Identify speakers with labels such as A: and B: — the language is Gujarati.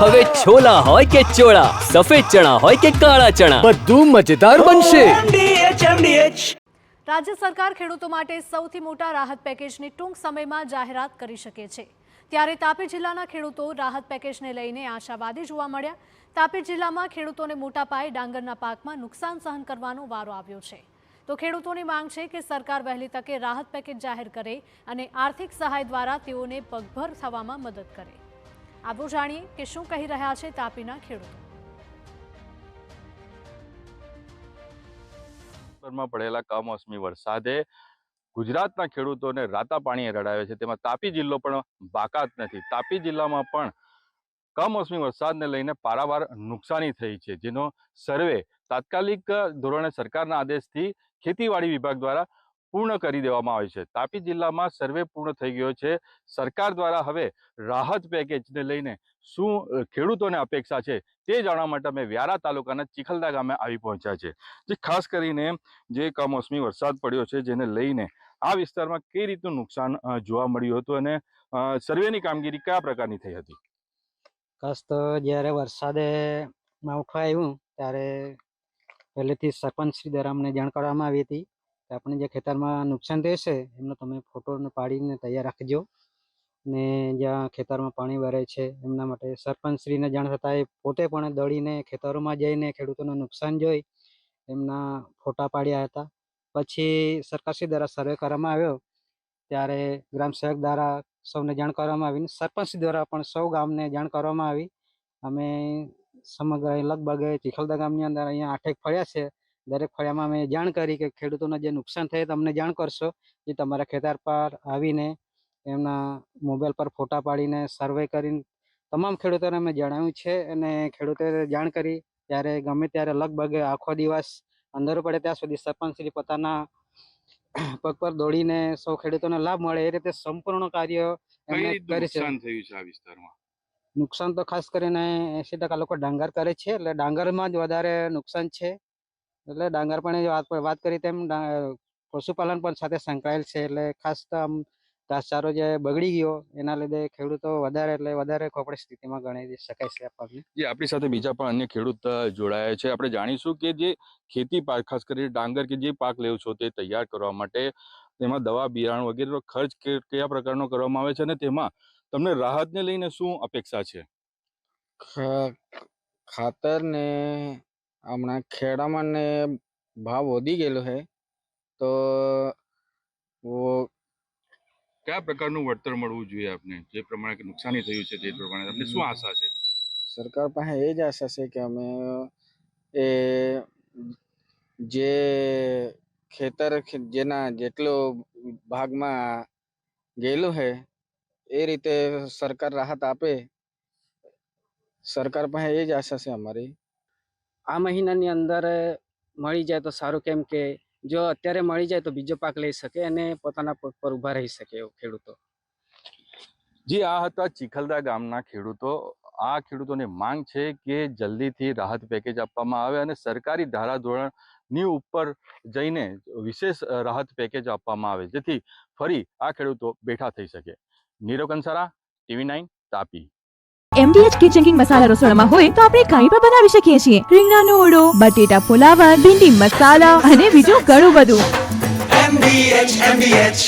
A: હવે છોલા હોય કે ચોળા, સફેદ ચણા હોય કે કાળા ચણા, બધું મજેદાર બનશે।
B: રાજ્ય સરકાર ખેડૂતો માટે સૌથી મોટા રાહત પેકેજની ટૂંક સમયમાં જાહેરાત કરી શકે છે। ત્યારે તાપી જિલ્લાના ખેડૂતો રાહત પેકેજને લઈને આશાવાદી જોવા મળ્યા। તાપી જિલ્લામાં ખેડૂતોને મોટા પાયે ડાંગરના પાકમાં નુકસાન સહન કરવાનો વારો આવ્યો છે। તો ખેડૂતોની માંગ છે કે સરકાર વહેલી તકે રાહત પેકેજ જાહેર કરે અને આર્થિક સહાય દ્વારા તેઓને પગભર થવામાં મદદ કરે। આવો જાણીએ કે શું કહી રહ્યા છે તાપીના ખેડૂતો।
C: માં પડેલા કમોસમી વરસાદે ગુજરાતના ખેડૂતોને રાતા પાણીએ રડાવ્યા છે। તેમાં તાપી જિલ્લો પણ બાકાત નથી। તાપી જિલ્લામાં પણ કમોસમી વરસાદને લઈને પારાવાર નુકસાની થઈ છે, જેનો સર્વે તાત્કાલિક ધોરણે સરકારના આદેશથી ખેતીવાડી વિભાગ દ્વારા પૂર્ણ કરી દેવામાં આવ્યો છે। તાપી જિલ્લામાં સર્વે પૂર્ણ થઈ ગયો છે। સરકાર દ્વારા હવે રાહત પેકેજને લઈને શું ખેડૂતોને અપેક્ષા છે તે જાણવા માટે અમે વ્યારા તાલુકાના ચીખલદા ગામે આવી પહોંચ્યા છે। જે ખાસ કરીને જે કમોસમી વરસાદ પડ્યો છે જેને લઈને આ વિસ્તારમાં કઈ રીતનું નુકસાન જોવા મળ્યું હતું અને સર્વેની કામગીરી કયા પ્રકારની થઈ હતી?
D: ખાસ તો જ્યારે વરસાદે માવઠું આવ્યું ત્યારે પહેલેથી સરપંચશ્રી દ્વારા અમને જાણ કરવામાં આવી હતી કે આપણે જે ખેતરમાં નુકસાન થશે એમનો તમે ફોટો પાડીને તૈયાર રાખજો, ને જ્યાં ખેતરમાં પાણી ભરાય છે એમના માટે સરપંચશ્રીને જાણ થતાં એ પોતે પણ દોડીને ખેતરોમાં જઈને ખેડૂતોનું નુકસાન જોઈ એમના ફોટા પાડ્યા હતા। પછી સરકારશ્રી દ્વારા સર્વે કરવામાં આવ્યો ત્યારે ગ્રામ સેવક દ્વારા સૌને જાણ કરવામાં આવી, સરપંચ દ્વારા પણ સૌ ગામને જાણ કરવામાં આવી। અમે સમગ્ર લગભગ ચીખલદા ગામની અંદર અહીંયા 8 ફળિયા છે, દરેક ફળિયામાં અમે જાણ કરી કે ખેડૂતોને જે નુકસાન થાય તમને જાણ કરશો, જે તમારા ખેતર પર આવીને એમના મોબાઈલ પર ફોટા પાડીને સર્વે કરીને તમામ ખેડૂતોને અમે જણાવ્યું છે। અને ખેડૂતોએ જાણ કરી ત્યારે ગમે ત્યારે લગભગ આખો દિવસ અંધારું પડે ત્યાં સુધી સરપંચશ્રી પોતાના પગ પર દોડીને સૌ ખેડૂતોને લાભ મળે એ રીતે સંપૂર્ણ કાર્ય કરી છે। નુકસાન તો ખાસ કરીને 80% લોકો ડાંગર કરે છે, એટલે ડાંગરમાં જ વધારે નુકસાન છે। એટલે ડાંગર પણ વાત કરી તેમ પશુપાલન પણ સાથે સંકળાયેલ છે, એટલે ખાસ તો આમ ઘાસચારો જે બગડી ગયો એના લીધે ખેડૂતો વધારે ખોપડી સ્થિતિમાં ગણી શકાય છે આપણને।
C: જે આપણી સાથે બીજા પણ અન્ય ખેડૂત જોડાયા છે, આપણે જાણીશું કે જે ખેતી પાક ખાસ કરીને ડાંગર કે જે પાક લેવો છો તે તૈયાર કરવા માટે તેમાં દવા બિયારણ વગેરેનો ખર્ચ કયા પ્રકારનો કરવામાં આવે છે અને તેમાં તમને રાહતને લઈને શું અપેક્ષા છે?
E: ખાતર ને હમણાં ખેડામાં ને ભાવ વધી ગયેલો છે, તો
C: કયા પ્રકારનું વળતર મળવું જોઈએ આપને? જે પ્રમાણે નુકસાની થયું છે તે પ્રમાણે તમને શું આશા છે?
E: સરકાર પાસે એ જ આશા છે કે અમે એ જે ખેતર જેના જેટલો ભાગમાં ગયેલું છે એ રીતે સરકાર રાહત આપે। સરકાર પાસે એ જ આશા છે અમારી।
D: આ મહિનાની અંદર મળી જાય તો સારું, કેમ કે જો અત્યારે મળી જાય તો બીજો પાક લઈ શકે અને પોતાના પગ પર ઊભા રહી શકે ખેડૂતો।
C: જી, આ હતા ચીખલદા ગામના ખેડૂતો। આ ખેડૂતોની માંગ છે કે જલ્દીથી રાહત પેકેજ આપવામાં આવે અને સરકારી ધારાધોરણની ઉપર જઈને વિશેષ રાહત પેકેજ આપવામાં આવે, જેથી ફરી આ ખેડૂતો બેઠા થઈ શકે। Nirav Kansara, TV9 Tapi.
F: MDH kitchen king masala રસોડામાં હોય તો આપણે કંઈ પણ બનાવી શકીએ છીએ। રીંગણાનો ઓળો, બટેટા ફુલાવર, ભીંડી મસાલા અને બીજું ઘણું બધું। MDH